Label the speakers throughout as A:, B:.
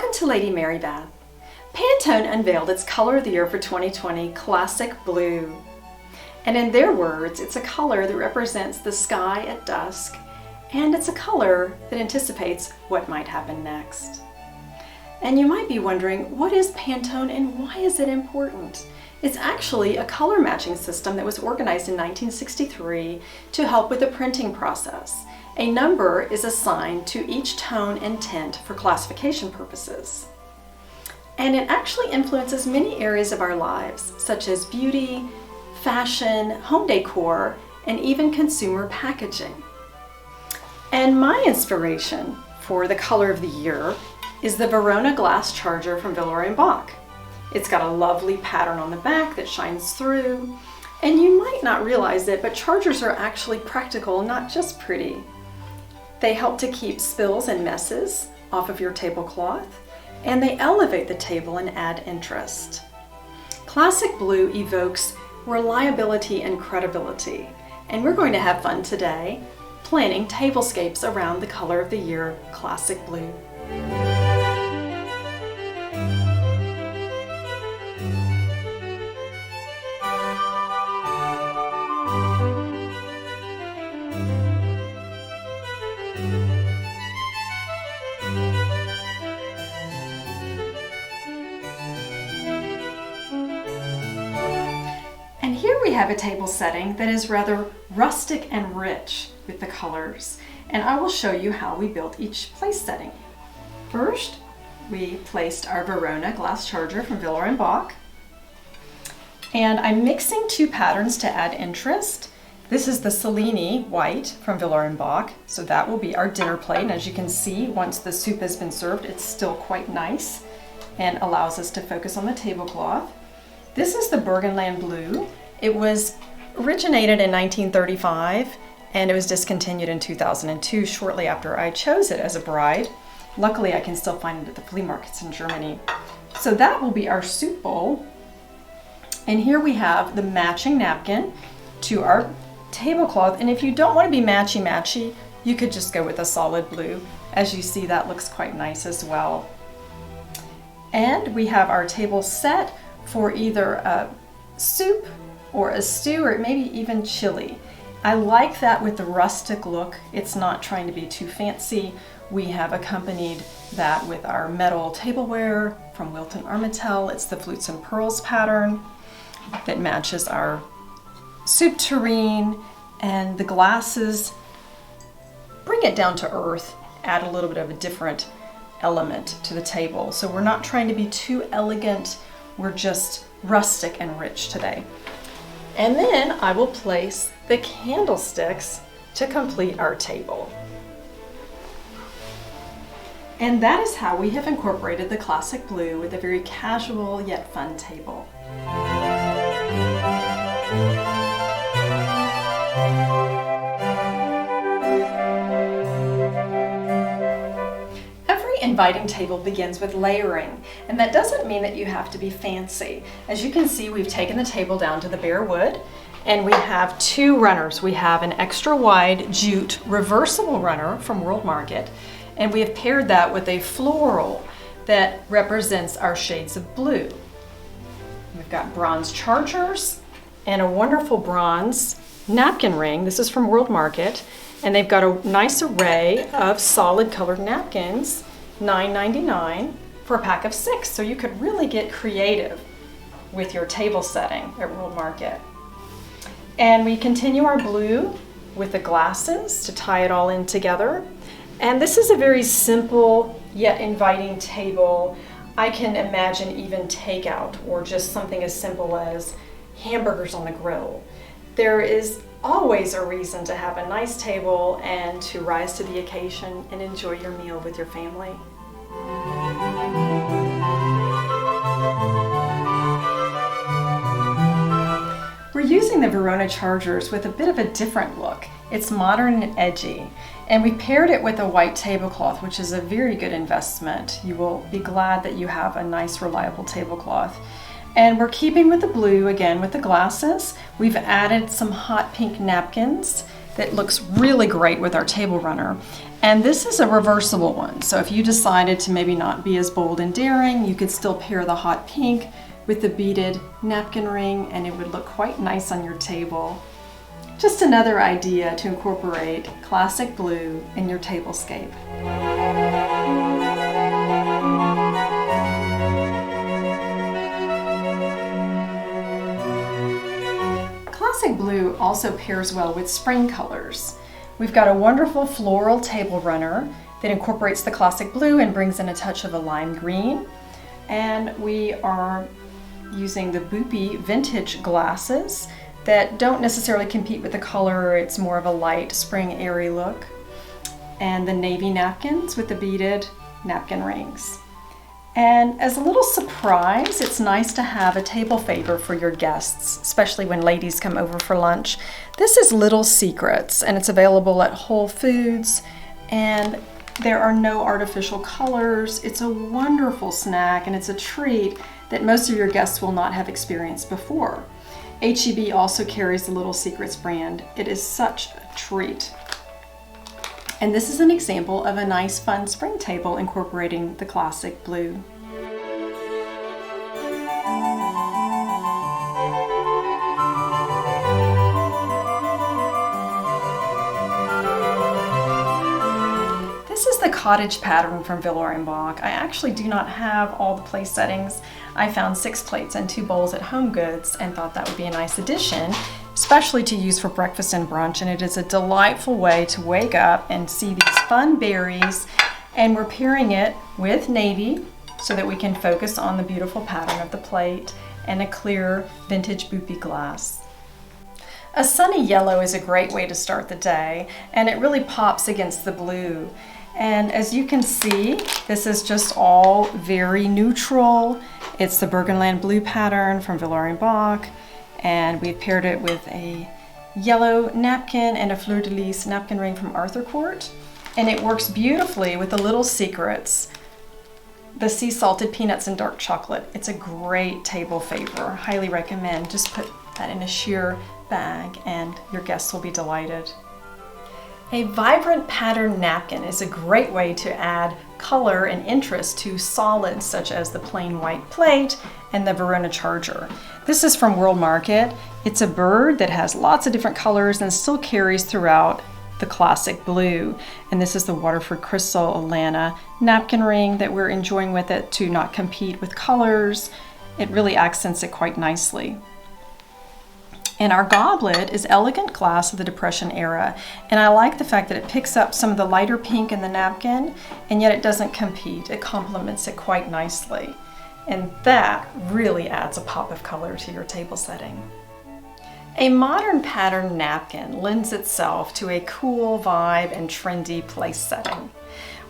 A: Welcome to Lady Mary Beth. Pantone unveiled its color of the year for 2020, Classic Blue. And in their words, it's a color that represents the sky at dusk, and it's a color that anticipates what might happen next. And you might be wondering, what is Pantone and why is it important? It's actually a color matching system that was organized in 1963 to help with the printing process. A number is assigned to each tone and tint for classification purposes. And it actually influences many areas of our lives, such as beauty, fashion, home decor, and even consumer packaging. And my inspiration for the color of the year is the Verona glass charger from Villeroy & Boch. It's got a lovely pattern on the back that shines through, and you might not realize it, but chargers are actually practical, not just pretty. They help to keep spills and messes off of your tablecloth, and they elevate the table and add interest. Classic Blue evokes reliability and credibility, and we're going to have fun today planning tablescapes around the color of the year, Classic Blue. And here we have a table setting that is rather rustic and rich with the colors, and I will show you how we built each place setting. First, we placed our Verona glass charger from Villeroy & Boch, and I'm mixing two patterns to add interest. This is the Cellini white from Villeroy & Boch, so that will be our dinner plate, and as you can see, once the soup has been served, it's still quite nice and allows us to focus on the tablecloth. This is the Burgenland blue. It was originated in 1935 and it was discontinued in 2002 shortly after I chose it as a bride. Luckily I can still find it at the flea markets in Germany. So that will be our soup bowl. And here we have the matching napkin to our tablecloth. And if you don't want to be matchy-matchy, you could just go with a solid blue. As you see, that looks quite nice as well. And we have our table set for either a soup or a stew or maybe even chili. I like that with the rustic look. It's not trying to be too fancy. We have accompanied that with our metal tableware from Wilton Armitel. It's the Flutes and Pearls pattern that matches our soup tureen, and the glasses bring it down to earth, add a little bit of a different element to the table. So we're not trying to be too elegant, we're just rustic and rich today. And then I will place the candlesticks to complete our table. And that is how we have incorporated the Classic Blue with a very casual yet fun table. Inviting table begins with layering, and that doesn't mean that you have to be fancy. As you can see, we've taken the table down to the bare wood, and we have two runners. We have an extra wide jute reversible runner from World Market, and we have paired that with a floral that represents our shades of blue. We've got bronze chargers and a wonderful bronze napkin ring. This is from World Market, and they've got a nice array of solid colored napkins, $9.99 for a pack of 6, so you could really get creative with your table setting at World Market. And we continue our blue with the glasses to tie it all in together. And this is a very simple yet inviting table. I can imagine even takeout or just something as simple as hamburgers on the grill. There is always a reason to have a nice table and to rise to the occasion and enjoy your meal with your family. We're using the Verona chargers with a bit of a different look. It's modern and edgy, and we paired it with a white tablecloth, which is a very good investment. You will be glad that you have a nice, reliable tablecloth. And we're keeping with the blue again with the glasses. We've added some hot pink napkins that looks really great with our table runner. And this is a reversible one. So if you decided to maybe not be as bold and daring, you could still pair the hot pink with the beaded napkin ring and it would look quite nice on your table. Just another idea to incorporate classic blue in your tablescape. Classic blue also pairs well with spring colors. We've got a wonderful floral table runner that incorporates the classic blue and brings in a touch of a lime green. And we are using the Boopy vintage glasses that don't necessarily compete with the color. It's more of a light spring airy look. And the navy napkins with the beaded napkin rings. And as a little surprise, it's nice to have a table favor for your guests, especially when ladies come over for lunch. This is Little Secrets, and it's available at Whole Foods, and there are no artificial colors. It's a wonderful snack, and it's a treat that most of your guests will not have experienced before. H-E-B also carries the Little Secrets brand. It is such a treat. And this is an example of a nice, fun spring table incorporating the classic blue. This is the Cottage Pattern from Burgenland. I actually do not have all the place settings. I found 6 plates and 2 bowls at Home Goods and thought that would be a nice addition, especially to use for breakfast and brunch. And it is a delightful way to wake up and see these fun berries. And we're pairing it with navy so that we can focus on the beautiful pattern of the plate and a clear vintage Boopy glass. A sunny yellow is a great way to start the day, and it really pops against the blue. And as you can see, this is just all very neutral. It's the Burgenland blue pattern from Burgenland, and we've paired it with a yellow napkin and a fleur-de-lis napkin ring from Arthur Court. And it works beautifully with the Little Secrets, the sea salted peanuts and dark chocolate. It's a great table favor. Highly recommend. Just put that in a sheer bag and your guests will be delighted. A vibrant pattern napkin is a great way to add color and interest to solids such as the plain white plate and the Verona charger. This is from World Market. It's a bird that has lots of different colors and still carries throughout the classic blue. And this is the Waterford Crystal Alana napkin ring that we're enjoying with it to not compete with colors. It really accents it quite nicely. And our goblet is elegant glass of the Depression era. And I like the fact that it picks up some of the lighter pink in the napkin, and yet it doesn't compete. It complements it quite nicely. And that really adds a pop of color to your table setting. A modern pattern napkin lends itself to a cool vibe and trendy place setting.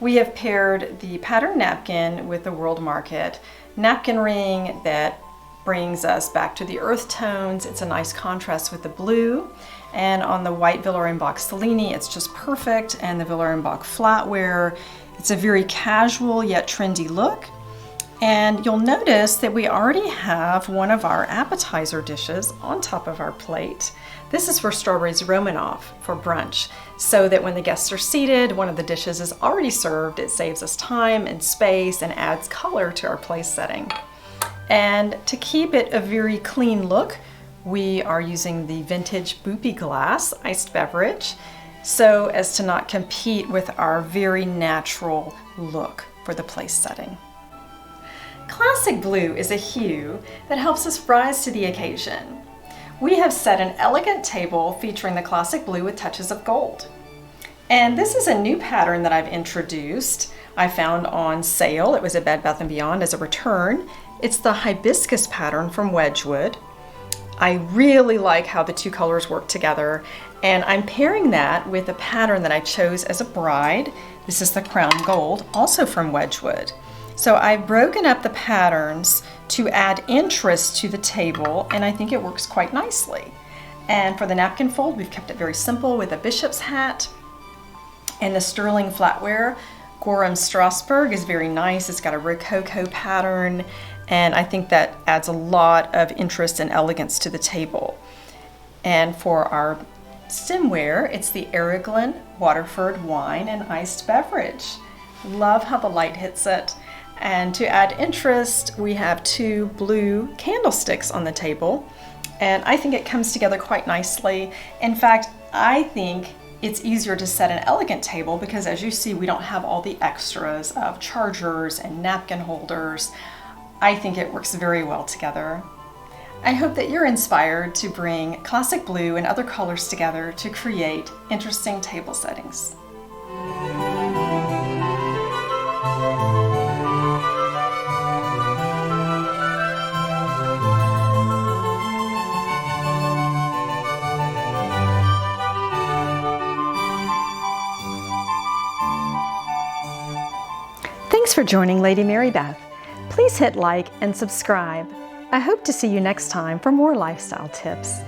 A: We have paired the pattern napkin with the World Market napkin ring that brings us back to the earth tones. It's a nice contrast with the blue. And on the white Burgenland Cellini, it's just perfect. And the Burgenland flatware, it's a very casual yet trendy look. And you'll notice that we already have one of our appetizer dishes on top of our plate. This is for strawberries Romanoff for brunch, so that when the guests are seated, one of the dishes is already served. It saves us time and space and adds color to our place setting. And to keep it a very clean look, we are using the vintage Boopy glass iced beverage so as to not compete with our very natural look for the place setting. Classic blue is a hue that helps us rise to the occasion. We have set an elegant table featuring the classic blue with touches of gold. And this is a new pattern that I've introduced. I found on sale. It was at Bed Bath & Beyond as a return. It's the hibiscus pattern from Wedgwood. I really like how the two colors work together, and I'm pairing that with a pattern that I chose as a bride. This is the crown gold, also from Wedgwood. So I've broken up the patterns to add interest to the table, and I think it works quite nicely. And for the napkin fold, we've kept it very simple with a bishop's hat. And the sterling flatware, Gorham Strasbourg, is very nice. It's got a rococo pattern, and I think that adds a lot of interest and elegance to the table. And for our stemware, it's the Burgenland Waterford wine and iced beverage. Love how the light hits it. And to add interest, we have 2 blue candlesticks on the table. And I think it comes together quite nicely. In fact, I think it's easier to set an elegant table because, as you see, we don't have all the extras of chargers and napkin holders. I think it works very well together. I hope that you're inspired to bring classic blue and other colors together to create interesting table settings. Thanks for joining Lady Mary Beth. Please hit like and subscribe. I hope to see you next time for more lifestyle tips.